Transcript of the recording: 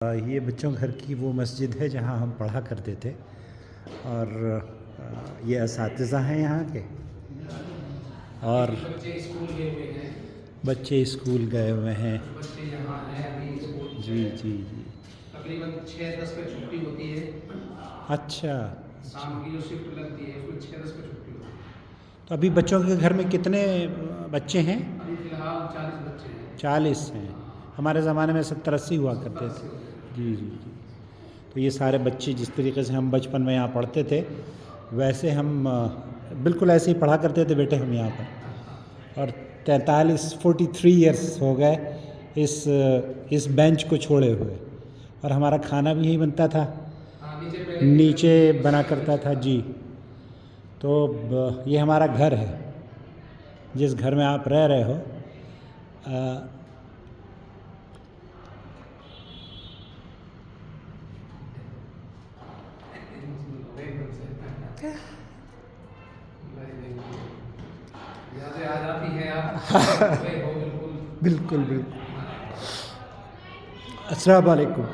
ये बच्चों घर की वो मस्जिद है जहाँ हम पढ़ा करते थे और ये असातिज़ा हैं यहाँ के और बच्चे स्कूल गए हुए हैं। बच्चे यहाँ हैं अभी स्कूल जी जी जी। तकरीबन 6-10 पे छुट्टी होती है। अच्छा, शाम की जो शिफ्ट लगती है उसमें 6-10 पे छुट्टी होती है। तो अभी बच्चों के घर में कितने बच्चे हैं? अभी फ़िलहाल 40 बच्चे हैं। 40 हैं। हमारे ज़माने में 70-80 हुआ करते थे। जी जी जी। तो ये सारे बच्चे जिस तरीके से हम बचपन में यहाँ पढ़ते थे वैसे हम बिल्कुल ऐसे ही पढ़ा करते थे बेटे हम यहाँ पर। और 43 ईयर्स हो गए इस बेंच को छोड़े हुए और हमारा खाना भी यहीं बनता था, नीचे बना करता था जी। तो ये हमारा घर है जिस घर में आप रह रहे हो। यादें आ जाती हैं आप बिल्कुल बिल्कुल बिल्कुल। अस्सलाम वालेकुम।